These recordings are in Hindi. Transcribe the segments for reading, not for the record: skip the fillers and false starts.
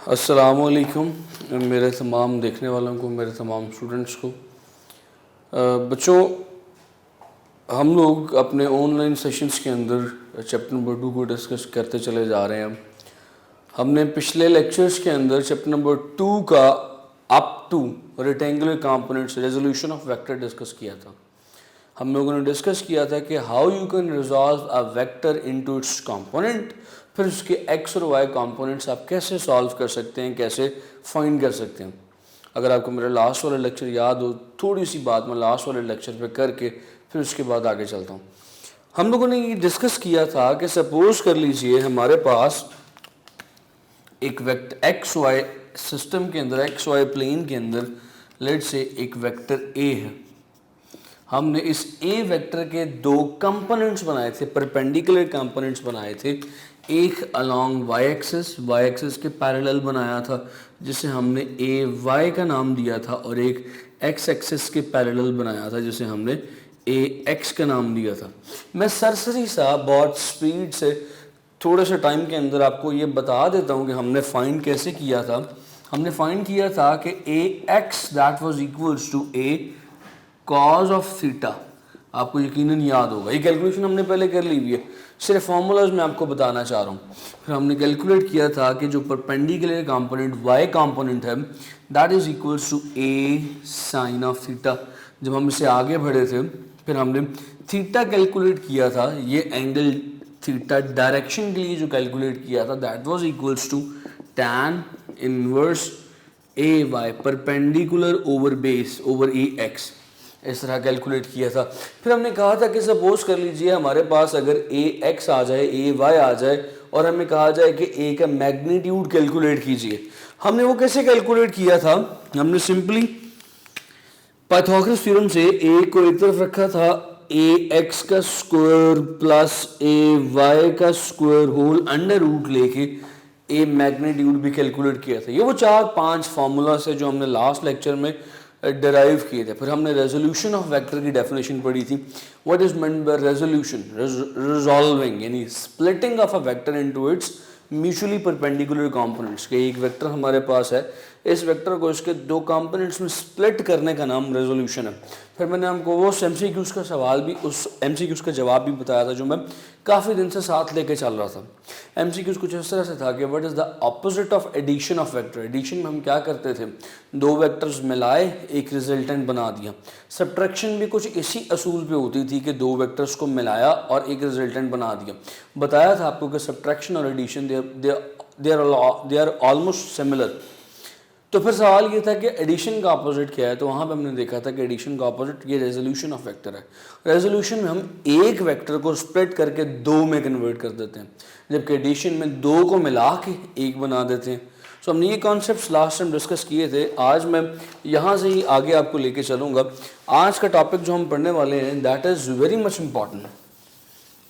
अस्सलामुअलैकुम मेरे तमाम देखने वालों को, मेरे तमाम स्टूडेंट्स को। बच्चों, हम लोग अपने ऑनलाइन सेशंस के अंदर चैप्टर नंबर 2 को डिस्कस करते चले जा रहे हैं। हमने पिछले लेक्चर्स के अंदर चैप्टर नंबर 2 का up two rectangular components resolution of vector discuss किया था। हम लोगों ने डिस्कस किया था कि how you can resolve a vector into it's component, फिर उसके एक्स और वाई कंपोनेंट्स आप कैसे सॉल्व कर सकते हैं, कैसे फाइंड कर सकते हैं। अगर आपको मेरा लास्ट वाला लेक्चर याद हो, थोड़ी सी बात मैं लास्ट वाले लेक्चर पे करके फिर उसके बाद आगे चलता हूँ। हम लोगों ने ये डिस्कस किया था कि सपोज कर लीजिए हमारे पास एक वेक्टर एक्स वाई सिस्टम के अंदर, एक्स वाई प्लेन के अंदर लेट्स से एक वेक्टर ए है। हमने इस ए वेक्टर के दो कंपोनेंट्स बनाए थे, परपेंडिकुलर कंपोनेंट्स बनाए थे। एक अलोंग वाई एक्सिस के पैरेलल बनाया था जिसे हमने ए वाई का नाम दिया था, और एक एक्स एक्सिस के पैरेलल बनाया था जिसे हमने ए एक्स का नाम दिया था। मैं सरसरी सा बहुत स्पीड से थोड़े से टाइम के अंदर आपको ये बता देता हूँ कि हमने फाइंड कैसे किया था। हमने फाइंड किया था कि A x that was equals to A cos of theta. आपको यकीनन याद होगा, ये कैलकुलेशन हमने पहले कर ली हुई है, सिर्फ फॉर्मूलाज मैं आपको बताना चाह रहा हूँ। फिर हमने कैलकुलेट किया था कि जो परपेंडिकुलर कंपोनेंट वाई कंपोनेंट है that is equals to a sine of theta. जब हम इससे आगे बढ़े थे फिर हमने थीटा कैलकुलेट किया था, ये एंगल थीटा डायरेक्शन के लिए जो कैलकुलेट किया था that was equals to tan inverse a y perpendicular over base over A x, इस तरह कैलकुलेट किया था। फिर हमने कहा था कि सपोज कर लीजिए हमारे पास अगर ए एक्स आ जाए, ए वाई आ जाए, और हमें कहा जाए कि ए का मैग्नीट्यूड कैलकुलेट कीजिए। हमने वो कैसे कैलकुलेट किया था? हमने सिंपली पाइथागोरस थ्योरम से ए को एक तरफ रखा था, ए एक्स का स्क्वायर प्लस ए वाई का स्क्वायर होल अंडर रूट लेके ए मैग्नीट्यूड भी कैलकुलेट किया था। ये वो 4-5 फार्मूला से जो हमने लास्ट लेक्चर में डिराइव किए थे। फिर हमने रेजोल्यूशन ऑफ वेक्टर की डेफिनेशन पढ़ी थी। What is meant by resolution? Resolving यानी splitting of a vector into its mutually perpendicular components. के एक वेक्टर हमारे पास है, इस वेक्टर को इसके दो कंपोनेंट्स में स्प्लिट करने का नाम रेजोल्यूशन है। फिर मैंने आपको वो एमसीक्यूज का सवाल भी, उस एमसीक्यूज का जवाब भी बताया था जो मैं काफ़ी दिन से साथ लेके चल रहा था। एमसीक्यूज कुछ इस तरह से था कि what is the opposite of addition of vector. Addition में हम क्या करते थे, दो वेक्टर्स मिलाए एक रिजल्टेंट बना दिया। सब्ट्रैक्शन भी कुछ इसी असूल पे होती थी कि दो वेक्टर्स को मिलाया और एक रिजल्टेंट बना दिया। बताया था आपको कि सब्ट्रैक्शन और addition they are almost similar. तो फिर सवाल ये था कि एडिशन का अपोजिट क्या है, तो वहाँ पे हमने देखा था कि एडिशन का अपोजिट ये रेजोल्यूशन ऑफ वेक्टर है। रेजोल्यूशन में हम एक वेक्टर को स्प्लिट करके दो में कन्वर्ट कर देते हैं, जबकि एडिशन में दो को मिला के एक बना देते हैं। सो हमने ये कॉन्सेप्ट्स लास्ट टाइम डिस्कस किए थे। आज मैं यहाँ से ही आगे आपको लेके चलूँगा। आज का टॉपिक जो हम पढ़ने वाले हैं that is very much important.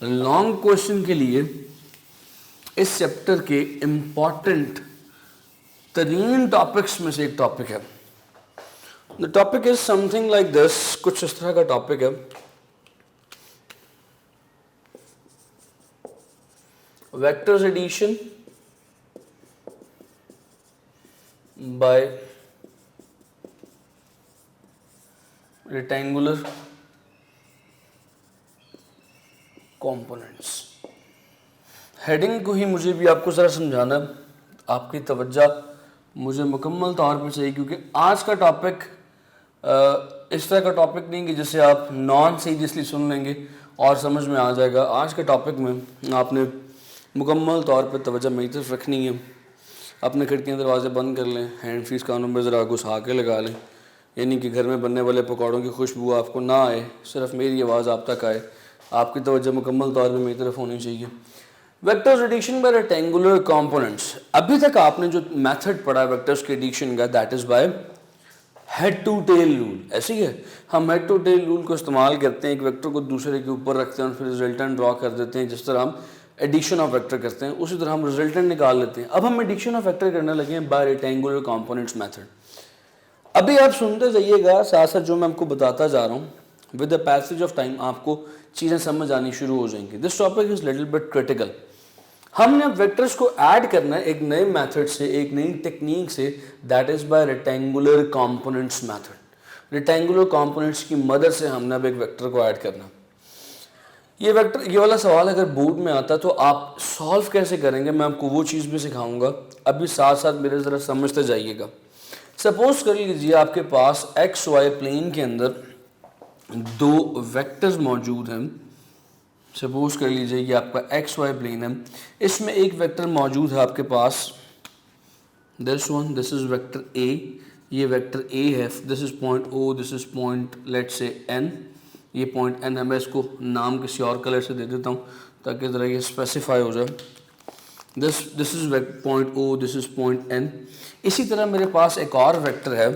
Long question के लिए इस चैप्टर के इम्पॉर्टेंट तरीन टॉपिक्स में से एक टॉपिक है। The topic is something like this, कुछ इस तरह का टॉपिक है। Vectors addition by rectangular components. Heading को ही मुझे भी आपको जरा समझाना, आपकी तवज्जो मुझे मुकम्मल तौर पर चाहिए, क्योंकि आज का टॉपिक इस तरह का टॉपिक नहीं कि जिसे आप नॉन सीरियसली सुन लेंगे और समझ में आ जाएगा। आज के टॉपिक में आपने मुकम्मल तौर पर तवज्जो मेरी तरफ रखनी है। अपने खिड़कियाँ दरवाजे बंद कर लें, हैंड फ्रीज कानों में ज़रा घुसा के लगा लें, यानी कि घर में बनने वाले पकौड़ों की खुशबू आपको ना आए, सिर्फ मेरी आवाज़ आप तक आए। आपकी तवज्जो मुकम्मल तौर पर मेरी तरफ होनी चाहिए। Vectors addition by rectangular components. अभी तक आपने जो मेथड पढ़ा है वेक्टर्स के एडिशन का that is by head to tail rule. ऐसे ही है, हम हेड टू टेल रूल को इस्तेमाल करते हैं, एक वेक्टर को दूसरे के ऊपर रखते हैं और फिर रिजल्टेंट ड्रॉ कर देते हैं। जिस तरह हम एडिशन ऑफ वेक्टर करते हैं उसी तरह हम रिजल्टेंट निकाल लेते हैं। अब हम एडिशन ऑफ वेक्टर करने लगे हैं बाय रेक्टेंगुलर कंपोनेंट्स मेथड। अभी आप सुनते जाइएगा, साथ साथ जो मैं आपको बताता जा रहा हूँ, with the passage of time आपको चीज़ें समझ आनी शुरू हो जाएंगी। This topic is little bit critical. हमने अब वेक्टर्स को ऐड करना है एक नए मेथड से, एक नई टेक्निक से, that is by rectangular components method. Rectangular components की मदद से हमने अब एक वेक्टर को ऐड करना। ये वेक्टर, ये वाला सवाल अगर बोर्ड में आता तो आप सॉल्व कैसे करेंगे, मैं आपको वो चीज़ भी सिखाऊंगा, अभी साथ साथ मेरे ज़रा समझते जाइएगा। सपोज कर लीजिए आपके पास एक्स वाई प्लेन के अंदर दो वेक्टर्स मौजूद हैं। सपोज कर लीजिए ये आपका एक्स वाई प्लेन है, इसमें एक वेक्टर मौजूद है आपके पास, this one, this is vector A, ये वेक्टर ए है, this is point O, this is point let say N, ये पॉइंट एन है, मैं इसको नाम किसी और कलर से दे देता हूँ ताकि ज़रा ये स्पेसिफाई हो जाए। This is point O, this is point N. इसी तरह मेरे पास एक और वेक्टर है,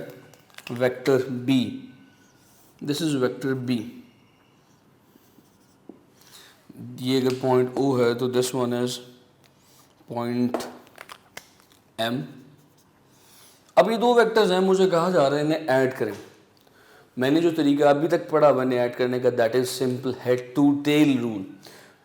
vector B, this is vector B, ये अगर पॉइंट ओ है तो this one is point M. अब ये दो वेक्टर्स हैं, मुझे कहा जा रहा है इन्हें ऐड करें। मैंने जो तरीका अभी तक पढ़ा मैंने ऐड करने का, that is simple head to tail rule.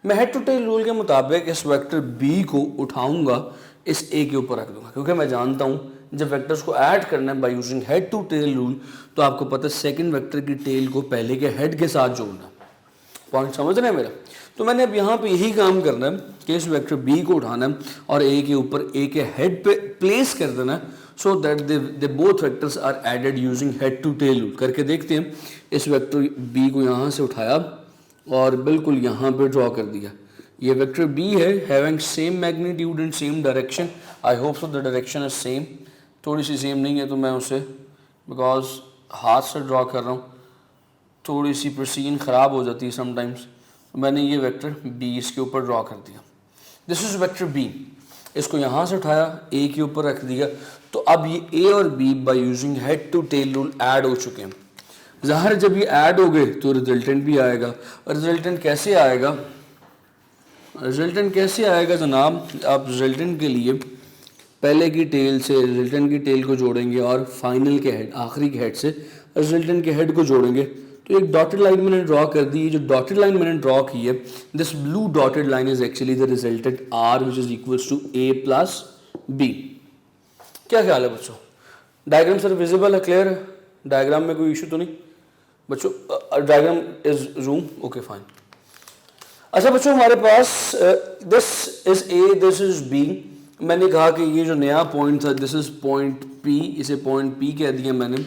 मैं हेड टू टेल रूल के मुताबिक इस वेक्टर बी को उठाऊंगा, इस ए के ऊपर रख दूंगा, क्योंकि मैं जानता हूं जब वेक्टर्स को ऐड करना है by using head to tail rule तो आपको पता है सेकंड वेक्टर की टेल को पहले के हेड के साथ जोड़ना। पॉइंट समझ रहे हैं मेरा? तो मैंने अब यहाँ पे यही काम करना है कि इस वेक्टर बी को उठाना है और ए के ऊपर ए के हेड पे प्लेस कर देना है, so that they both vectors are added using head to tail rule. करके देखते हैं। इस वेक्टर बी को यहाँ से उठाया और बिल्कुल यहाँ पे ड्रॉ कर दिया। ये वेक्टर बी है, having same magnitude and same direction. I hope so the direction is same. थोड़ी सी सेम नहीं है तो मैं उसे, बिकॉज हाथ से ड्रॉ कर रहा हूँ, थोड़ी सी प्रिसीजन ख़राब हो जाती है समटाइम्स। मैंने ये वेक्टर बी इसके ऊपर ड्रॉ कर दिया। दिस इज वेक्टर बी, इसको यहाँ से उठाया ए के ऊपर रख दिया। तो अब ये ए और B by using head to tail rule add हो चुके हैं। ज़ाहिर जब ये ऐड हो गए तो रिजल्टेंट भी आएगा। रिजल्टेंट कैसे आएगा? रिजल्टेंट कैसे आएगा जनाब? आप रिजल्टेंट के लिए पहले की टेल से रिजल्टेंट की टेल को जोड़ेंगे और फाइनल के हेड, आखिरी के हेड से रिजल्टेंट के हेड को जोड़ेंगे। तो एक डॉटेड लाइन मैंने ड्रॉ कर दी। जो डॉटेड लाइन मैंने ड्रॉ की है, this blue dotted line is actually the resultant R which is equals to A plus B. क्या ख्याल है बच्चों? डायग्राम सर विजिबल है, क्लियर है? डायग्राम में कोई इशू तो नहीं बच्चों? Diagram is zoom, okay fine. अच्छा बच्चों, हमारे पास this is A, this is B. मैंने कहा कि ये जो नया पॉइंट था, दिस इज पॉइंट पी, इसे पॉइंट पी कह दिया मैंने।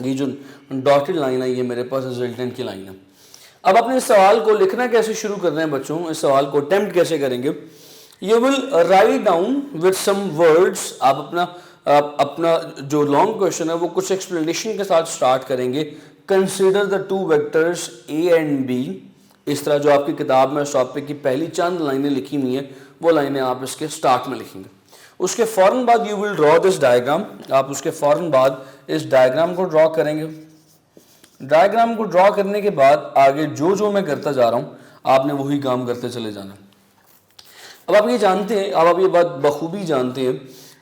ये जो डॉटेड लाइन है ये मेरे पास रिजल्टेंट की लाइन है। अब अपने इस सवाल को लिखना कैसे शुरू कर रहे हैं बच्चों? इस सवाल को अटेम्प्ट कैसे करेंगे? You will write down with some words. आप अपना जो लॉन्ग क्वेश्चन है वो कुछ एक्सप्लेनेशन के साथ स्टार्ट करेंगे। Consider the two vectors A and B. इस तरह जो आपकी किताब में इस टॉपिक की पहली चंद लाइनें लिखी हुई हैं वो लाइनें आप इसके स्टार्ट में लिखेंगे। उसके फ़ौरन बाद you will draw this diagram. आप उसके फ़ौरन बाद इस डायग्राम को ड्रॉ करेंगे। डायग्राम को ड्रॉ करने के बाद आगे जो जो मैं करता जा रहा हूँ आपने वही काम करते चले जाना। अब आप ये जानते हैं, अब आप ये बात बखूबी जानते हैं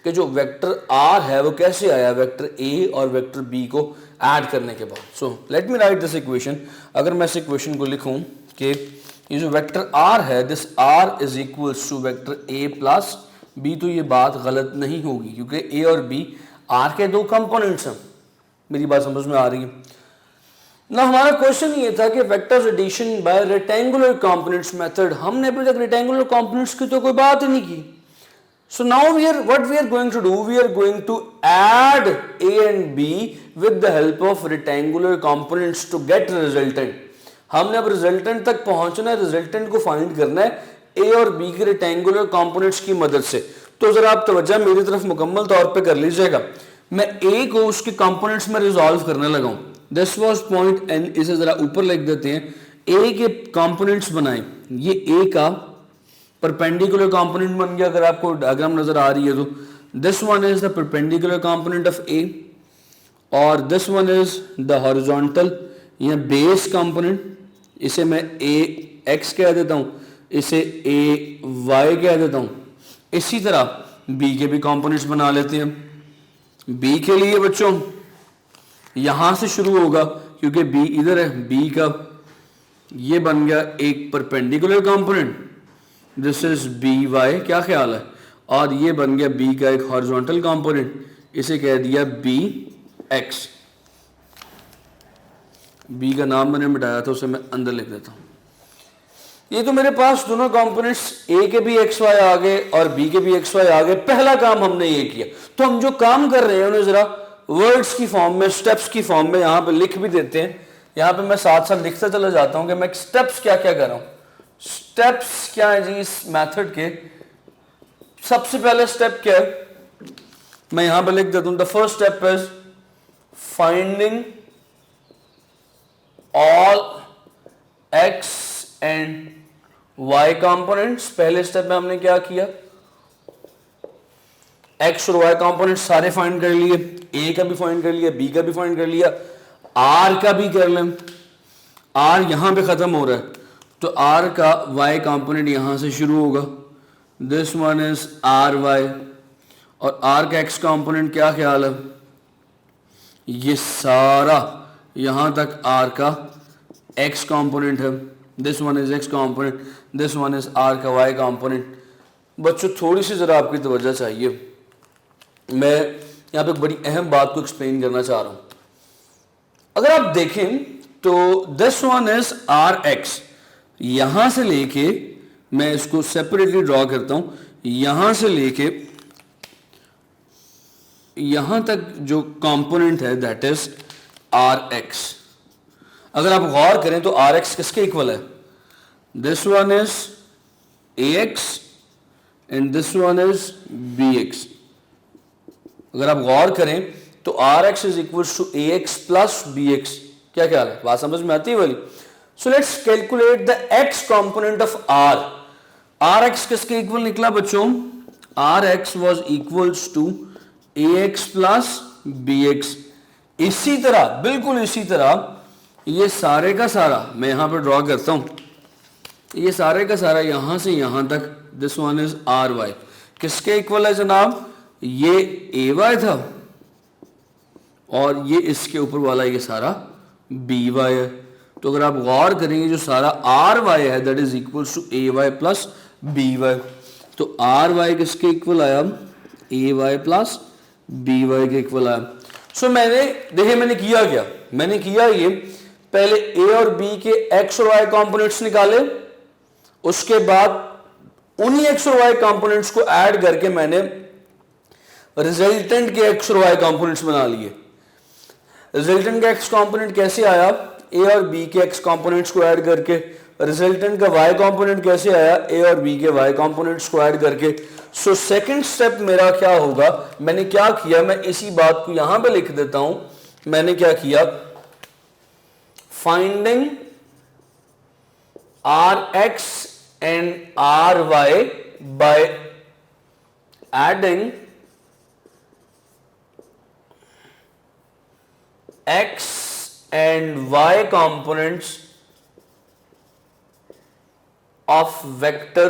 कि जो वेक्टर आर है वो कैसे आया वेक्टर ए और वेक्टर बी को ऐड करने के बाद। So let me write this equation. अगर मैं इस इक्वेशन को लिखूँ कि ये जो वेक्टर आर है, this R is equals to vector A plus B, तो ये बात गलत नहीं होगी क्योंकि ए और बी आर के दो कंपोनेंट्स हैं। मेरी बात समझ में आ रही है ना? हमारा क्वेश्चन ये था कि vectors addition by rectangular components method. हमने अभी तक रेक्टेंगुलर कंपोनेंट्स की तो कोई बात ही नहीं की। So now what we are going to do, we are going to add A and B with the help of rectangular components to get resultant. हमने अब रिजल्टेंट तक पहुंचना है, रिजल्टेंट को फाइंड करना है ए और बी के रेक्टेंगुलर कंपोनेंट्स की मदद से। तो जरा आप तवज्जो मेरी तरफ मुकम्मल तौर पे कर लीजिएगा। मैं ए को उसके कंपोनेंट्स में रिजॉल्व करने लगा हूं। दिस वाज पॉइंट एन, इसे जरा ऊपर लिख देते हैं। ए के कंपोनेंट्स बनाएं। ये ए का परपेंडिकुलर कंपोनेंट बन गया, अगर आपको डायग्राम नजर आ रही है तो। This one is the perpendicular component of A और this one is the horizontal या बेस कंपोनेंट। इसे मैं ए एक्स कह देता हूं, इसे ए वाई कह देता हूं। इसी तरह बी के भी कंपोनेंट्स बना लेते हैं। बी के लिए बच्चों यहां से शुरू होगा क्योंकि बी इधर है। बी का ये बन गया एक perpendicular component this is B Y, क्या ख्याल है? और ये बन गया बी का एक हॉरिजॉन्टल कंपोनेंट, इसे कह दिया बी एक्स। बी का नाम मैंने मिटाया था, उसे मैं अंदर लिख देता हूं। ये तो मेरे पास दोनों कंपोनेंट्स ए के भी एक्स वाई आ गए और बी के भी एक्स वाई आ गए। पहला काम हमने ये किया, तो हम जो काम कर रहे हैं उन्हें जरा वर्ड्स की फॉर्म में, स्टेप्स की फॉर्म में यहां पे लिख भी देते हैं। यहां पे मैं साथ साथ लिखता चला जाता हूं कि मैं स्टेप्स क्या क्या कर रहा हूं। स्टेप्स क्या है जी इस मेथड के? सबसे पहले स्टेप क्या है, मैं यहां पे लिख देता हूं, the first step is finding all x and y components. पहले स्टेप में हमने क्या किया, x और y कंपोनेंट्स सारे फाइंड कर लिए, a का भी फाइंड कर लिया, b का भी फाइंड कर लिया, r का भी कर लें। r यहां पे खत्म हो रहा है, तो r का y कंपोनेंट यहां से शुरू होगा, this one is R Y. और r का x कंपोनेंट क्या ख्याल है, ये सारा यहां तक r का x कंपोनेंट है, this one is x component, this one is r का y कंपोनेंट। बच्चों थोड़ी सी जरा आपकी तवज्जो चाहिए, मैं यहां पे एक बड़ी अहम बात को एक्सप्लेन करना चाह रहा हूं। अगर आप देखें तो this one is R X, यहां से लेके, मैं इसको सेपरेटली ड्रॉ करता हूं, यहां से लेके यहां तक जो कंपोनेंट है दैट इज आर एक्स। अगर आप गौर करें तो आर एक्स किसके इक्वल है, this one is A X and this one is B X. अगर आप गौर करें तो R X is equal to A x plus B X. क्या ख्याल है, बात समझ में आती है वाली? So let's calculate the X component of R. R X किसके इक्वल निकला बच्चों, R X was equals to A x plus B x. इसी तरह, बिल्कुल इसी तरह, ये सारे का सारा मैं यहां पर ड्रॉ करता हूं, ये सारे का सारा यहां से यहां तक, this one is R Y, किसके इक्वल है जनाब, ये ए वाई था और ये इसके ऊपर वाला ये सारा बी वाई है। तो अगर आप गौर करेंगे जो सारा आर वाई है that is equal to A Y plus B Y. तो आर वाई किसके इक्वल आया, A Y plus B Y के इक्वल आया। सो मैंने देखिए मैंने किया क्या, मैंने किया ये, पहले ए और बी के एक्स और वाई कंपोनेंट्स निकाले, उसके बाद उन्हीं एक्स और वाई कंपोनेंट्स को ऐड करके मैंने रिजल्टेंट के एक्स और वाई कंपोनेंट्स बना लिए। रिजल्टेंट का एक्स कंपोनेंट कैसे आया, ए और बी के एक्स कंपोनेंट्स को ऐड करके। रिजल्टेंट का वाई कंपोनेंट कैसे आया, ए और बी के वाई कंपोनेंट्स को ऐड करके। सो सेकंड स्टेप मेरा क्या होगा, मैंने क्या किया, मैं इसी बात को यहां पे लिख देता हूं, मैंने क्या किया, finding R X and R Y by adding x and y components of vector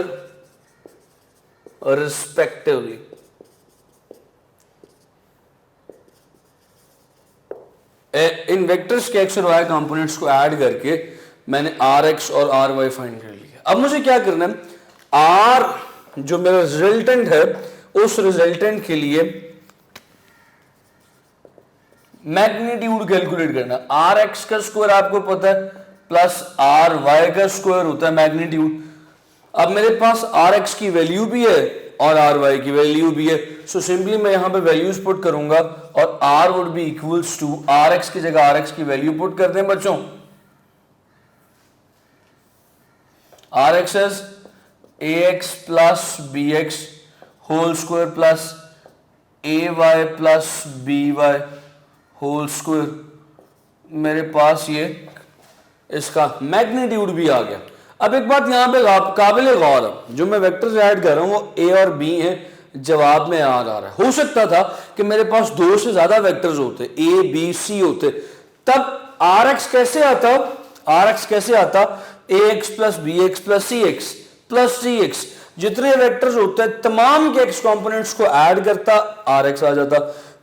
respectively। इन वेक्टर्स के x और y कंपोनेंट्स को ऐड करके मैंने rx और ry फाइंड कर लिया। अब मुझे क्या करना है, r जो मेरा रिजल्टेंट है उस रिजल्टेंट के लिए मैग्नीट्यूड कैलकुलेट करना। आर एक्स का स्क्वायर आपको पता है प्लस आर वाई का स्क्वायर होता है मैग्नीट्यूड। अब मेरे पास आर एक्स की वैल्यू भी है और आर वाई की वैल्यू भी है, सो सिंपली मैं यहां पे वैल्यूज पुट करूंगा और R would be equals to, R X की जगह आर एक्स की वैल्यू पुट करते हैं बच्चों। R X is A x plus B X whole square plus A Y plus B Y whole square. मेरे पास ये इसका मैग्नीट्यूड भी आ गया। अब एक बात यहां पे काबिल गौर है, जो मैं वेक्टर्स ऐड कर रहा हूं वो ए और बी है, जवाब में आ रहा है। हो सकता था कि मेरे पास दो से ज्यादा वेक्टर्स होते, ए बी सी होते, तब आर एक्स कैसे आता, आर एक्स कैसे आता, A x plus B x plus C x plus C x, जितने वेक्टर्स होते हैं तमाम के एक्स कंपोनेंट्स को ऐड करता, आर एक्स आ जाता।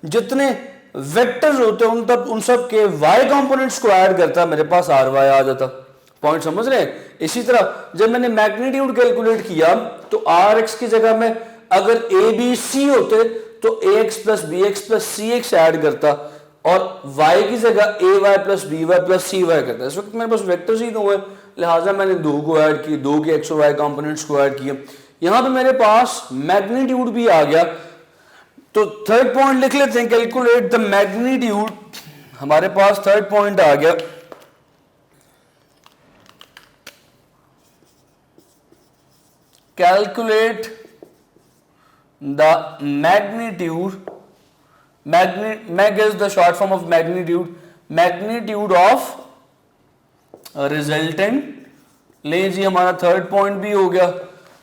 जितने वेक्टर्स होते हैं उन सब के वाई कंपोनेंट्स को ऐड करता, मेरे पास आर वाई आ जाता। पॉइंट समझ रहे हैं? इसी तरह जब मैंने मैग्नीट्यूड कैलकुलेट किया तो आर एक्स की जगह में अगर ए बी सी होते तो A x plus B x plus C x add करता और y की जगह A Y plus B y plus C y करता है। इस वक्त मेरे पास वेक्टर्स ही दो है, लिहाजा मैंने दो को ऐड किए, दो के एक्स और वाई कंपोनेंट्स को ऐड किए। यहां पे मेरे पास मैग्नीट्यूड भी आ गया, तो थर्ड पॉइंट लिख लेते हैं, कैलकुलेट द मैग्नीट्यूड। हमारे पास थर्ड पॉइंट आ गया, calculate the magnitude. Mag is the short form of magnitude, magnitude of resultant। ले जी हमारा थर्ड पॉइंट भी हो गया,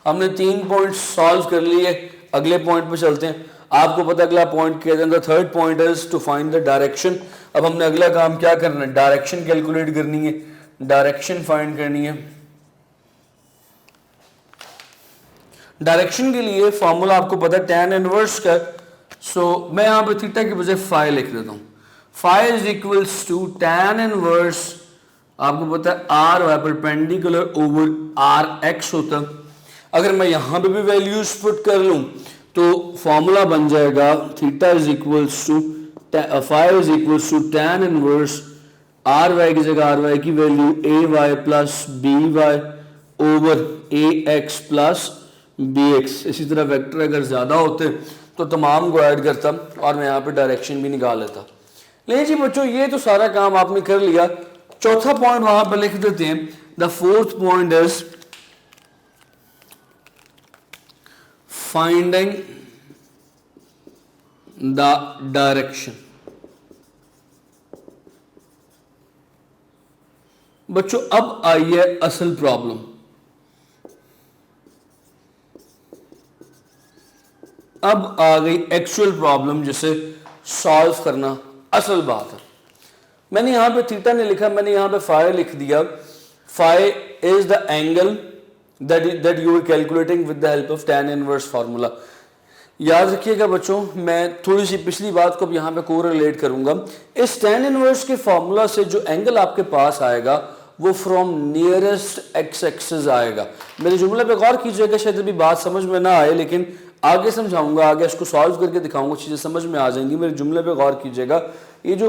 हमने 3 पॉइंट सॉल्व कर लिए। अगले पॉइंट पे चलते हैं। आपको पता अगला पॉइंट क्या है, third point is to find the direction. अब हमने अगला काम क्या करना है, डायरेक्शन कैलकुलेट करनी है, डायरेक्शन फाइंड करनी है। डायरेक्शन के लिए फॉर्मूला आपको पता है tan इनवर्स का। मैं यहां पे थीटा की बजाय फाई लिख देता हूं। Phi is equals to tan inverse, आपको पता है R Y perpendicular over R X होता। अगर मैं यहां पे भी वैल्यूज पुट कर लूं तो फॉर्मूला बन जाएगा theta is equals to phi is equals to tan inverse R y की जगह आर वाई की value A Y plus B y over A x plus B x. इसी तरह वेक्टर अगर ज्यादा होते तो तमाम को ऐड करता और मैं यहाँ पे डायरेक्शन भी निकाल लेता। लेकिन जी बच्चों ये तो सारा काम आपने कर लिया। चौथा पॉइंट वहां पर लिख देते हैं, the fourth point is finding the direction. बच्चों अब आई है असल प्रॉब्लम। अब आ गई एक्चुअल प्रॉब्लम जिसे सॉल्व करना असल बात है। मैंने यहां पे थीटा नहीं लिखा, मैंने यहां पे फाई लिख दिया। Phi is the angle that you are calculating with the help of tan inverse formula. याद रखिएगा बच्चों, मैं थोड़ी सी पिछली बात को अब यहां पे कोरिलेट करूंगा। इस tan इनवर्स के फार्मूला से जो एंगल आपके पास आएगा वो फ्रॉम नियरेस्ट एक्स एक्सिस आएगा। मेरे जुमले पे गौर कीजिएगा, शायद अभी बात समझ में ना आए लेकिन आगे समझाऊंगा, आगे इसको सॉल्व करके दिखाऊंगा, चीजें समझ में आ जाएंगी। मेरे जुमले पे गौर कीजिएगा, ये जो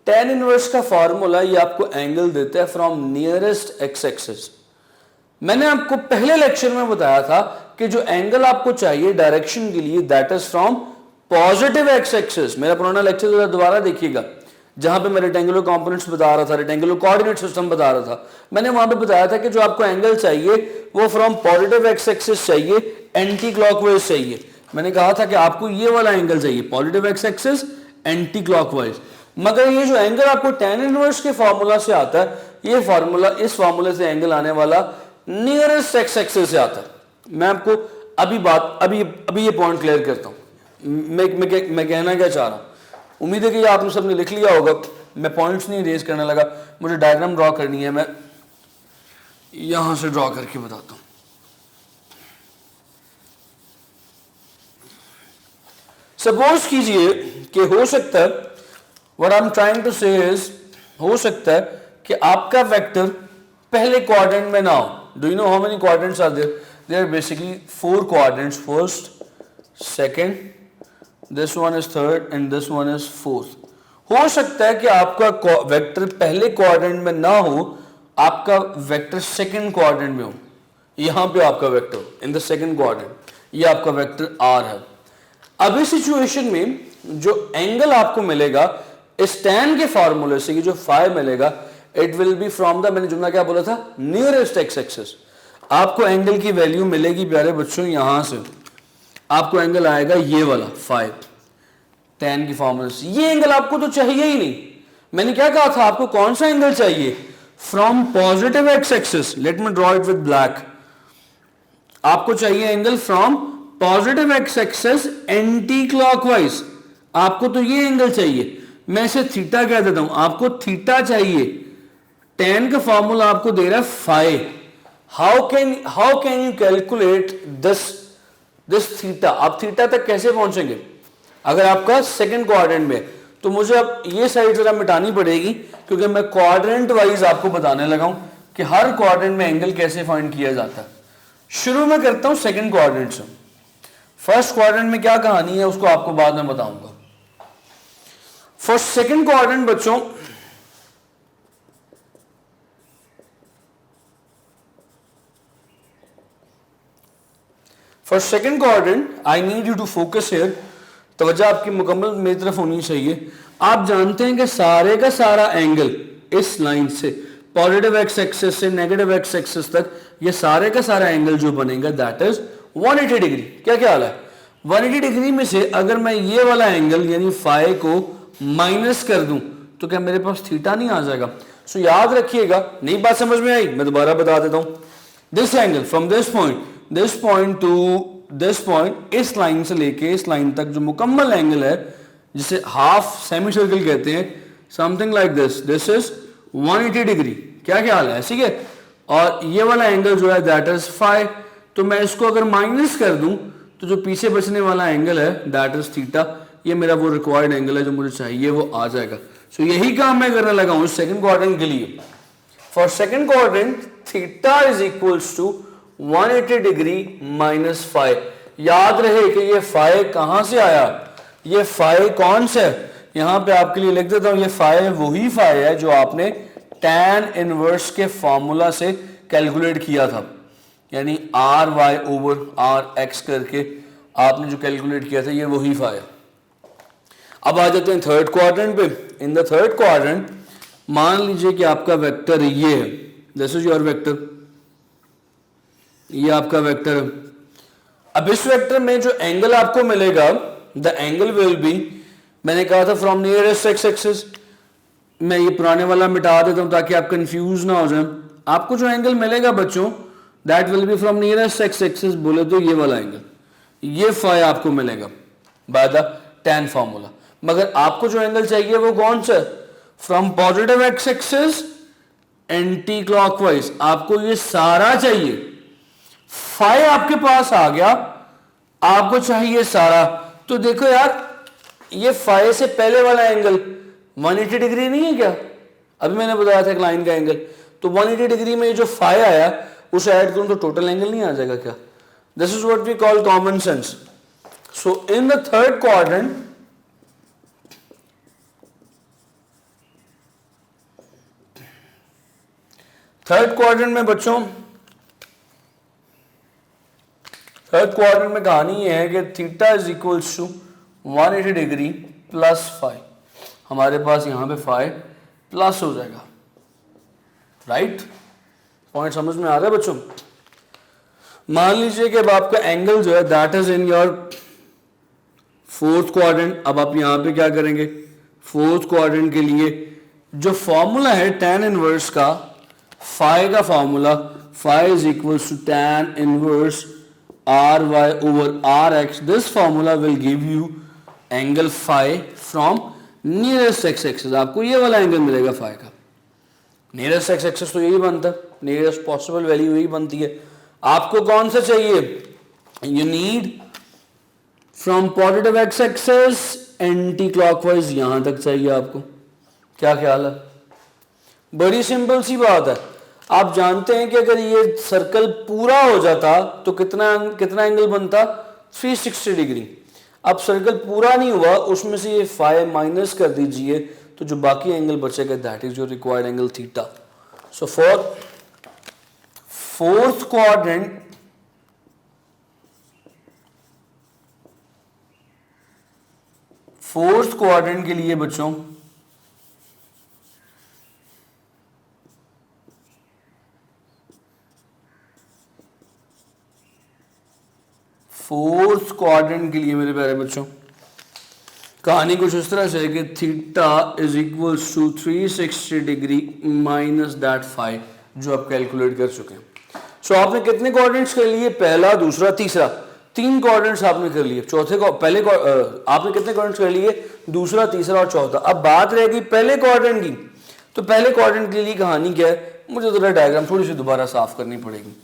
tan इनवर्स का फार्मूला ये आपको एंगल देता है फ्रॉम नियरेस्ट एक्स एक्सिस। मैंने आपको पहले लेक्चर में बताया था कि जो एंगल आपको चाहिए डायरेक्शन के लिए that is from positive x axis. मेरा पुराना लेक्चर दोबारा देखिएगा जहां पे मैं रेक्टेंगुलर कंपोनेंट्स बता रहा था, रेक्टेंगुलर कोऑर्डिनेट सिस्टम बता रहा था। मैंने वहां पे बताया था कि जो आपको एंगल चाहिए वो फ्रॉम पॉजिटिव एक्स एक्सिस चाहिए, एंटी क्लॉकवाइज चाहिए। मैंने कहा था कि आपको ये वाला एंगल चाहिए, positive x axis anti clockwise. मगर ये जो एंगल आपको tan इनवर्स के फार्मूला से आता है, ये फार्मूला, इस फार्मूले से एंगल आने वाला नियरेस्ट एक्स एक्सिस से आता है। मैं आपको अभी ये पॉइंट क्लियर करता हूं। मैं कहना क्या चाह रहा हूं, उम्मीद है कि आपने सबने लिख लिया होगा। मैं पॉइंट्स नहीं रेज करने लगा, मुझे डायग्राम ड्रॉ करनी है, मैं यहां से ड्रॉ करके बताता हूं। सपोज कीजिए कि हो सकता है, what I am trying to say is, हो सकता है कि आपका वेक्टर पहले क्वाड्रेंट में ना हो। Do you know how many quadrants are there? There are basically 4 quadrants, first, second, this one is third and this one is fourth. हो सकता है कि आपका वेक्टर पहले क्वाड्रेंट में ना हो, आपका वेक्टर सेकंड क्वाड्रेंट में हो। यहां पे आपका vector in the second quadrant, ये आपका वेक्टर आर है। अब इस सिचुएशन में जो एंगल आपको मिलेगा इस tan के फार्मूले से, ये जो फाई मिलेगा, it will be from the, मैंने जुमला क्या बोला था, नियरेस्ट एक्स एक्सिस। आपको एंगल की वैल्यू मिलेगी प्यारे बच्चों, यहां से आपको एंगल आएगा ये वाला फाई, tan की फार्मूले से। ये एंगल आपको तो चाहिए ही नहीं। मैंने क्या कहा था, आपको कौन सा एंगल चाहिए? From positive x axis. Let me draw it with black. आपको चाहिए angle from positive x axis anti clockwise. आपको तो ये एंगल चाहिए, मैं इसे थीटा कह देता हूं, आपको थीटा चाहिए। tan का फॉर्मूला आपको दे रहा है phi. How can you calculate this theta? आप थीटा तक कैसे पहुंचेंगे? अगर आपका सेकंड क्वाड्रेंट में, तो मुझे अब ये साइड जरा मिटानी पड़ेगी क्योंकि मैं क्वाड्रेंट वाइज आपको बताने लगा हूं। कि हर क्वाड्रेंट में एंगल कैसे फाइंड किया जाता है। शुरू में करता हूं सेकंड क्वाड्रेंट से। फर्स्ट क्वाड्रेंट में क्या कहानी है उसको आपको बाद में बताऊंगा। फॉर सेकंड क्वाड्रेंट बच्चों, for second quadrant I need you to focus here. तवज्जो आपकी मुकम्मल मेरी तरफ होनी चाहिए। आप जानते हैं कि सारे का सारा एंगल इस लाइन से पॉजिटिव एक्स एक्सिस से नेगेटिव एक्स एक्सिस तक, ये सारे का सारा एंगल जो बनेगा दैट इज 180 डिग्री। क्या ख्याल है? 180 डिग्री में से अगर मैं ये वाला एंगल यानी फाई को माइनस कर दूं तो क्या मेरे पास थीटा नहीं आ जाएगा? सो याद रखिएगा, नई बात समझ में आई? मैं दोबारा बता देता हूं। This angle from this point two this point, इस लाइन से लेके इस लाइन तक जो मुकम्मल एंगल है जिसे हाफ सेमी सर्कल कहते हैं, something like this is 180 degree. क्या ख्याल है? ठीक है। और ये वाला एंगल जो है दैट इज फाई। तो मैं इसको अगर माइनस कर दूं तो जो पीछे बचने वाला एंगल है दैट इज थीटा। ये मेरा वो रिक्वायर्ड एंगल है जो मुझे चाहिए, वो आ जाएगा। सो यही काम मैं करने लगा हूं सेकंड क्वाड्रेंट के लिए। For second quadrant theta is equals to 180 degree minus phi. याद रहे कि ये फाई कहां से आया, ये फाई कौन सा है? यहां पे आपके लिए लिख देता हूं, ये फाई वही फाई है जो आपने tan इनवर्स के फॉर्मूला से कैलकुलेट किया था, यानी R Y over R X करके आपने जो कैलकुलेट किया था, ये वही फाई है। अब आ जाते हैं थर्ड क्वाड्रेंट पे। इन द थर्ड क्वाड्रेंट मान लीजिए कि आपका वेक्टर ये है, दिस इज योर वेक्टर, ये आपका वेक्टर है। अब इस वेक्टर में जो एंगल आपको मिलेगा, द एंगल विल बी, मैंने कहा था फ्रॉम नियरेस्ट एक्स एक्सिस। मैं ये पुराने वाला मिटा देता हूं ताकि आप कंफ्यूज ना हो जाए। आपको जो एंगल मिलेगा बच्चों that will be from nearest X axis, बोले तो ये वाला एंगल, ये फाई आपको मिलेगा बाय द tan फॉर्मूला। मगर आपको जो एंगल चाहिए वो कौन सा? From positive x axis anti clockwise, आपको ये सारा चाहिए। फाई आपके पास आ गया, आपको चाहिए सारा। तो देखो यार, ये फाई से पहले वाला एंगल 180 डिग्री नहीं है क्या? अभी मैंने बताया था एक लाइन का एंगल, तो 180 डिग्री में जो फाई आया उसे ऐड करूं तो टोटल एंगल नहीं आ जाएगा क्या? This is what we call common sense. So in the third quadrant, third quadrant में बच्चों, थर्ड क्वाड्रेंट में कहानी ये है कि theta is equals to 180 degree plus phi. हमारे पास यहां पे फाई प्लस हो जाएगा। राइट? पॉइंट समझ में आ रहा है बच्चों? मान लीजिए कि अब आपका एंगल जो है that is in your fourth quadrant. अब आप यहां पे क्या करेंगे? फोर्थ क्वाड्रेंट के लिए जो फॉर्मूला है tan इनवर्स का, फाई का formula, phi is equals to tan inverse R Y over R X. This formula will give you angle phi from nearest X axis. आपको ये वाला एंगल मिलेगा फाई का। नियरेस्ट एक्स एक्सिस तो यही बनता है, नियरेस्ट पॉसिबल वैल्यू यही बनती है। आपको कौन सा चाहिए? You need from positive x axis anti clockwise, यहां तक चाहिए आपको। क्या ख्याल है? बड़ी सिंपल सी बात है। आप जानते हैं कि अगर ये सर्कल पूरा हो जाता तो कितना कितना एंगल बनता? 360 डिग्री। अब सर्कल पूरा नहीं हुआ, उसमें से ये फाई माइनस कर दीजिए तो जो बाकी एंगल बचेगा that is your required angle theta. So for fourth quadrant, fourth quadrant के लिए बच्चों फोर्थ क्वाड्रेंट के लिए मेरे प्यारे बच्चों कहानी कुछ इस तरह से है कि theta is equals to 360 degree minus that phi जो आप कैलकुलेट कर चुके हैं। सो आपने कितने क्वाड्रेंट्स कर लिए? पहला, दूसरा, तीसरा, 3 क्वाड्रेंट्स आपने कर लिए। चौथे को पहले आपने कितने क्वाड्रेंट्स कर लिए? दूसरा, तीसरा और चौथा। अब बात रहेगी पहले क्वाड्रेंट की। तो पहले क्वाड्रेंट के लिए कहानी क्या है? मुझे जरा डायग्राम थोड़ी सी दोबारा साफ करनी पड़ेगी।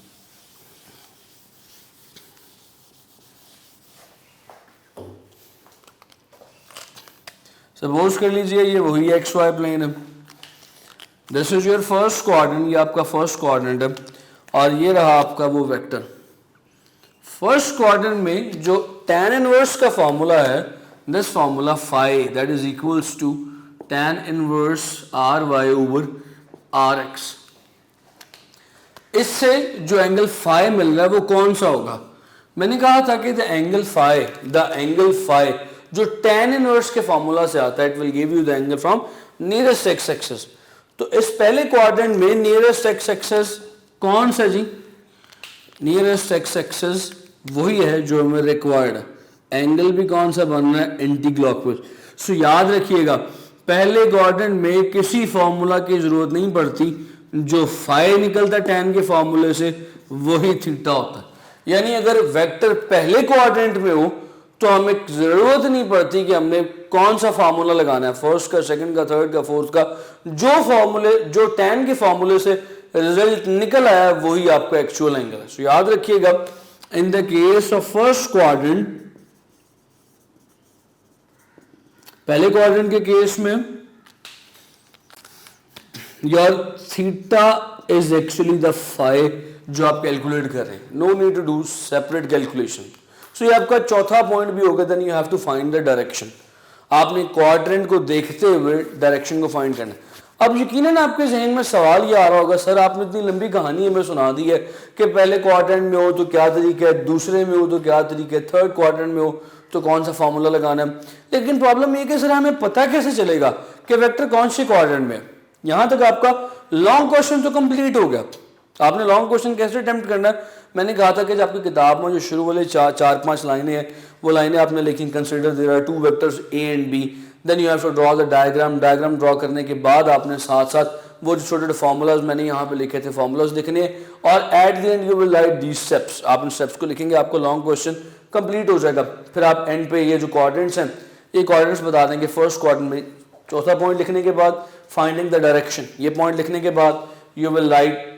सपोज कर लीजिए ये वही एक्स वाई प्लेन है। This is your first quadrant, ये आपका फर्स्ट क्वाड्रेंट है और ये रहा आपका वो वेक्टर। फर्स्ट क्वाड्रेंट में जो tan इनवर्स का फॉर्मूला है, this formula phi that is equals to tan inverse R Y over R X. इससे जो एंगल फाई मिल रहा है वो कौन सा होगा? मैंने कहा था कि द एंगल फाई जो tan इनवर्स के फॉर्मूला से आता है, it will give you the angle from nearest X axis. तो इस पहले क्वाड्रेंट में नियरेस्ट एक्स एक्सिस कौन सा जी? नियरेस्ट एक्स एक्सिस वही है जो हमें रिक्वायर्ड है। एंगल भी कौन सा बन रहा है? Anti clockwise. सो याद रखिएगा पहले क्वाड्रेंट में किसी फॉर्मूला की जरूरत नहीं पड़ती, जो फाई निकलता tan के फॉर्मूले से वही थीटा होता है। यानी अगर वेक्टर पहले क्वाड्रेंट में हो तो हमें जरूरत नहीं पड़ती कि हमने कौन सा फार्मूला लगाना है, फर्स्ट का, सेकंड का, थर्ड का, फोर्थ का। जो tan के फॉर्मूले से रिजल्ट निकल आया वही आपका एक्चुअल एंगल है। सो याद रखिएगा in the case of first quadrant, पहले क्वाड्रेंट के केस में your theta is actually the phi जो आप कैलकुलेट कर रहे हैं। No need to do separate calculation. So ये आपका चौथा पॉइंट भी होगा, then you have to find the direction. आपने क्वाड्रेंट को देखते हुए डायरेक्शन को फाइंड करना है। अब यकीनन आपके जहन में सवाल ये आ रहा होगा, सर आपने इतनी लंबी कहानी हमें सुना दी है कि पहले क्वाड्रेंट में हो तो क्या तरीका है, दूसरे में हो तो क्या तरीका है, थर्ड क्वाड्रेंट में हो तो कौन सा फॉर्मूला लगाना है। लेकिन प्रॉब्लम ये कि सर हमें पता कैसे चलेगा कि वेक्टर कौन से क्वाड्रेंट में है? यहां तक आपका लॉन्ग क्वेश्चन तो कंप्लीट हो गया। आपने लॉन्ग क्वेश्चन कैसे अटेम्प्ट करना है? मैंने कहा था कि जब आपकी किताब में जो शुरू वाले चार पांच लाइनें हैं वो लाइनें आपने लिखी, consider there are two vectors A and B, then you have to draw the diagram. Diagram draw करने के बाद आपने साथ साथ वो जो छोटे छोटे फॉर्मूलाज मैंने यहाँ पे लिखे थे फॉर्मूलाज लिखने, और at the end you will right these steps. आप इन स्टेप्स को लिखेंगे, आपको लॉन्ग क्वेश्चन कंप्लीट हो जाएगा। फिर आप एंड पे ये जो क्वाड्रेंट्स हैं ये क्वाड्रेंट्स बता देंगे फर्स्ट क्वाड्रेंट में। चौथा पॉइंट लिखने के बाद फाइंडिंग द डायरेक्शन, ये पॉइंट लिखने के बाद you will right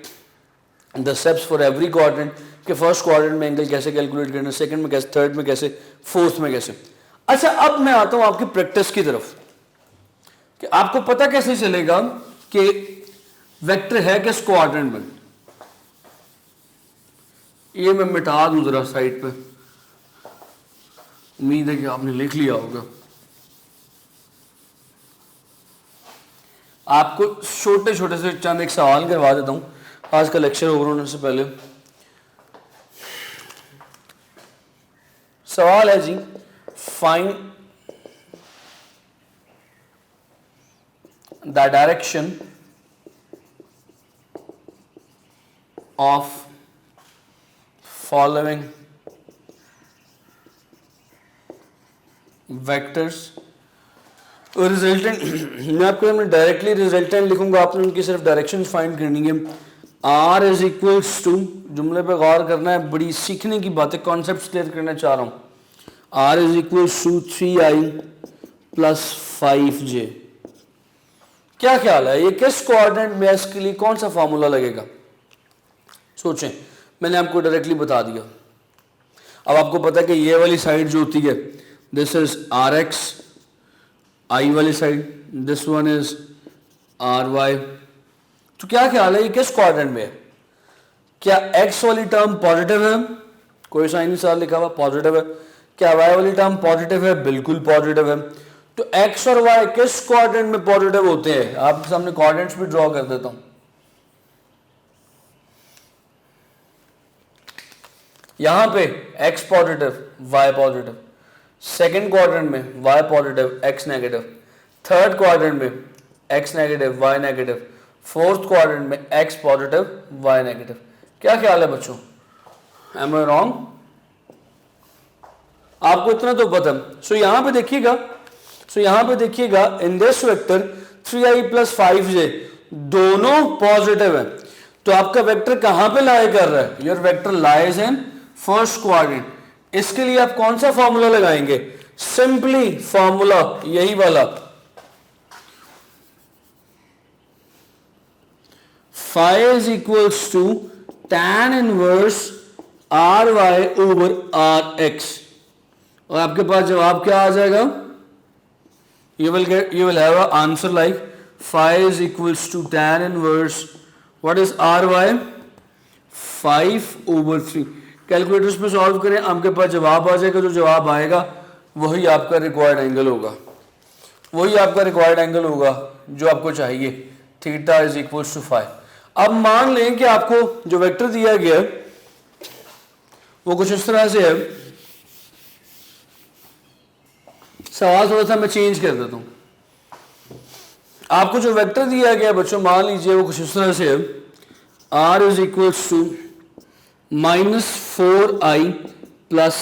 the steps for every quadrant कि फर्स्ट क्वाड्रेंट में एंगल कैसे कैलकुलेट करना, सेकंड में कैसे, थर्ड में कैसे, फोर्थ में कैसे। अच्छा अब मैं आता हूं आपकी प्रैक्टिस की तरफ कि आपको पता कैसे चलेगा कि वेक्टर है किस क्वाड्रेंट में। ये मैं मिटा दूं जरा साइड पे, उम्मीद है कि आपने लिख लिया होगा। आपको छोटे छोटे से चंद एक सवाल करवा देता हूं आज का लेक्चर ओवर होने से पहले। सवाल है जी, find the direction of following vectors. Resultant मैं आपको सामने डायरेक्टली रिजल्टेंट लिखूंगा, आपने उनकी सिर्फ डायरेक्शन फाइंड करनी है। आर इज इक्वल्स टू, जुमले पे गौर करना है, बड़ी सीखने की बातें, कॉन्सेप्ट क्लियर करना चाह रहा हूं। R is equals to 3i plus 5j। क्या ख्याल है ये किस क्वाड्रेंट में, इसके लिए कौन सा फॉर्मूला लगेगा? सोचें, मैंने आपको डायरेक्टली बता दिया। अब आपको पता है कि ये वाली साइड जो होती है this is R X, I वाली side, this one is R Y. तो क्या ख्याल है ये किस क्वाड्रेंट में है? क्या एक्स वाली टर्म पॉजिटिव है? कोई साइन नहीं साथ लिखा हुआ, पॉजिटिव है। क्या वाई वाली टर्म पॉजिटिव है? बिल्कुल पॉजिटिव है। तो एक्स और वाई किस क्वाड्रेंट में पॉजिटिव होते हैं? आपके सामने क्वाड्रेंट्स भी ड्रॉ कर देता हूं। यहां पे x positive, y positive. Second quadrant में y positive, x negative. Third quadrant में x negative, y negative. Fourth quadrant में एक्स पॉजिटिव, वाई नेगेटिव। क्या ख्याल है बच्चों? Am I wrong? आपको इतना तो पता। सो यहां पे देखिएगा in this vector 3i plus 5j दोनों पॉजिटिव है। तो आपका वेक्टर कहां पे लाई कर रहा है? Your vector lies in first quadrant. इसके लिए आप कौन सा फॉर्मूला लगाएंगे? सिंपली फॉर्मूला यही वाला, phi is equals to tan inverse R Y over R X. और आपके पास जवाब क्या आ जाएगा? you will have an answer like phi is equals to tan inverse what is R Y 5/3। Calculators पे सॉल्व करें, आपके पास जवाब आ जाएगा। जो जवाब आएगा वही आपका रिक्वायर्ड एंगल होगा, वही आपका रिक्वायर्ड एंगल होगा जो आपको चाहिए, थीटा इज इक्वल्स टू 5। अब मान लें कि आपको जो वेक्टर दिया गया है वो कुछ इस तरह से है। सवाल थोड़ा सा मैं चेंज कर देता हूं। आपको जो वेक्टर दिया गया बच्चों, मान लीजिए वो कुछ इस तरह से है, r is equals to -4i plus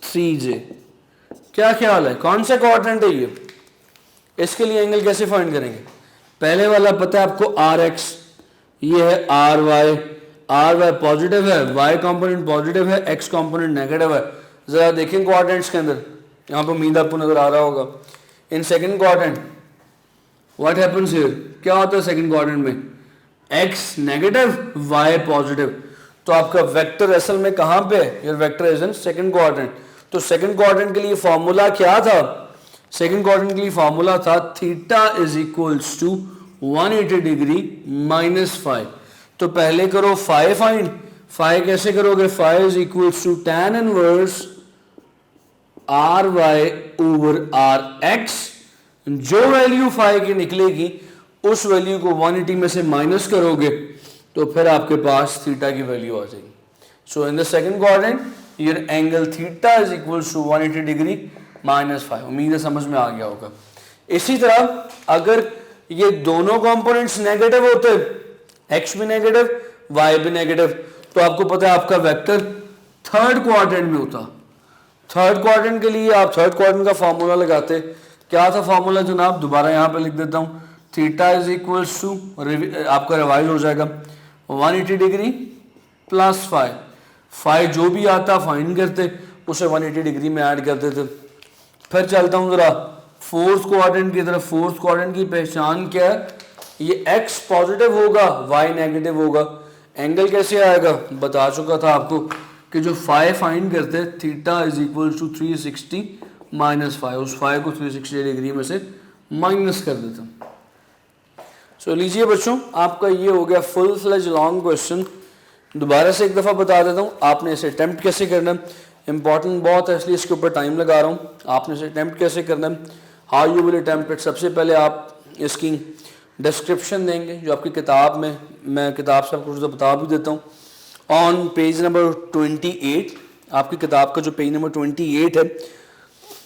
3j। क्या ख्याल है कौन सा क्वाड्रेंट है ये? इसके लिए एंगल कैसे फाइंड करेंगे? पहले वाला पता है आपको rx, ये है ry पॉजिटिव है, y कंपोनेंट पॉजिटिव है, x कंपोनेंट नेगेटिव है। जरा देखें क्वाड्रेंट्स के अंदर, यहाँ पर उम्मीद आपको नजर आ रहा होगा। In second quadrant what happens here, क्या होता है सेकंड क्वाड्रेंट में? x negative, y positive. तो आपका वेक्टर असल में कहां पे है? Your vector is in second quadrant. तो सेकंड क्वाड्रेंट के लिए फॉर्मूला क्या था? सेकंड क्वाड्रेंट के लिए फॉर्मूला था theta is equals to 180 degree -5। तो पहले करो फाइ फाइंड। फाइ कैसे करोगे? Phi is equals to tan inverse R Y over R X. जो वैल्यू फाइ की निकलेगी उस वैल्यू को 180 में से माइनस करोगे तो फिर आपके पास थीटा की वैल्यू आ जाएगी। So in the second quadrant your angle theta is equals to 180 degree -5। उम्मीद है समझ में आ गया होगा। इसी तरह अगर ये दोनों कंपोनेंट्स नेगेटिव होते, x भी नेगेटिव y भी नेगेटिव, तो आपको पता है आपका वेक्टर थर्ड क्वाड्रेंट में होता। थर्ड क्वाड्रेंट के लिए आप थर्ड क्वाड्रेंट का फॉर्मूला लगाते। क्या था फॉर्मूला जनाब? दोबारा यहां पे लिख देता हूं, थीटा इज इक्वल्स टू, आपका रिवाइज हो जाएगा, 180 डिग्री प्लस 5 जो भी आता फाइंड करते उसे 180 डिग्री में ऐड कर देते। फिर चलता हूं जरा फोर्थ क्वाड्रेंट की तरफ। फोर्थ क्वाड्रेंट की पहचान क्या है? ये x पॉजिटिव होगा, y नेगेटिव होगा। एंगल कैसे आएगा? बता चुका था आपको कि जो फाइ फाइंड करते थीटा इज इक्वल टू 360 -5, उस फाइ को 360 डिग्री में से माइनस कर देते हैं। सो लीजिए बच्चों, आपका ये हो गया फुल फ्लेज लॉन्ग क्वेश्चन। दोबारा से एक दफ़ा बता देता हूँ आपने इसे अटैम्प्ट कैसे करना है। इंपॉर्टेंट बहुत है इसलिए इसके ऊपर टाइम लगा रहा हूँ। आपने इसे अटैम्प्ट कैसे करना है, how you will attempt it. सबसे पहले आप इसकी डिस्क्रिप्शन देंगे जो आपकी किताब में, मैं किताब से आपको बता भी देता हूँ। ऑन पेज नंबर 28, आपकी किताब का जो पेज नंबर 28 है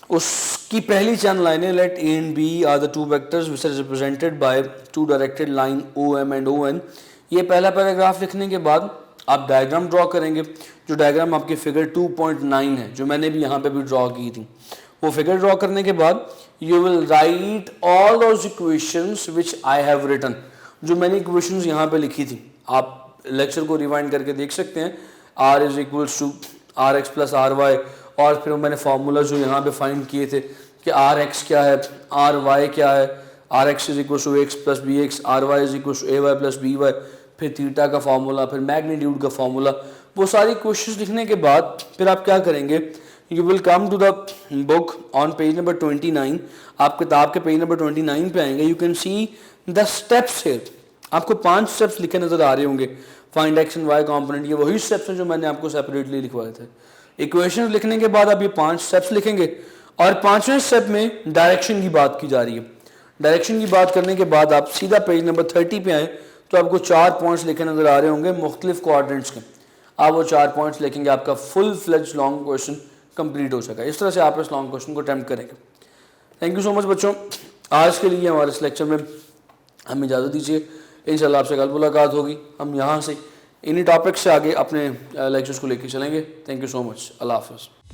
उसकी पहली चंद लाइनें, let A and B are the two vectors which are represented by two directed line O M and O N. ये पहला पैराग्राफ लिखने के बाद आप डायग्राम ड्रॉ करेंगे। जो डायग्राम आपकी फिगर 2.9 है, जो मैंने भी यहाँ पे भी ड्रॉ की थी, वो फिगर ड्रॉ करने के बाद you will write all those equations which I have written. जो मैंने इक्वेशंस यहाँ पे लिखी थी, आप लेक्चर को रिवाइंड करके देख सकते हैं। r is equals to R X plus R Y, और फिर मैंने फार्मूला जो यहाँ पे फाइंड किए थे कि आर एक्स क्या है, आर वाई क्या है, R X is equal to X plus B X, R Y is equal to A Y plus B Y, फिर थीटा का फार्मूला, फिर मैग्नीट्यूड का फार्मूला। वो सारी क्वेश्चंस लिखने के बाद फिर आप क्या करेंगे, you will come to the book on page number 29। आप किताब के पेज नंबर 29 पे आएंगे। You can see the steps here. आपको 5 स्टेप्स लिखे नजर आ रहे होंगे। Find X and Y component, ये वही स्टेप्स हैं जो मैंने आपको सेपरेटली लिखवाए थे। इक्वेशंस लिखने के बाद आप ये 5 स्टेप्स लिखेंगे और 5वें स्टेप में डायरेक्शन की बात की जा रही है। डायरेक्शन की बात करने के बाद आप सीधा पेज नंबर 30 पे आए तो आपको 4 पॉइंट्स लिखे नजर आ रहे होंगे मुख्तलिफ क्वाड्रेंट्स के। आप वो 4 पॉइंट्स लिखेंगे, आपका full fledge long question complete हो सका। इस तरह से आप इस लॉन्ग क्वेश्चन को अटेम्प्ट करेंगे। थैंक यू सो मच बच्चों। आज के लिए हमारे इस लेक्चर में हमें इजाज़त दीजिए। इंशाल्लाह आपसे कल मुलाकात होगी। हम यहाँ से इन्हीं टॉपिक से आगे अपने लेक्चर्स को लेकर चलेंगे। Thank you so much. अल्लाह हाफ़िज़।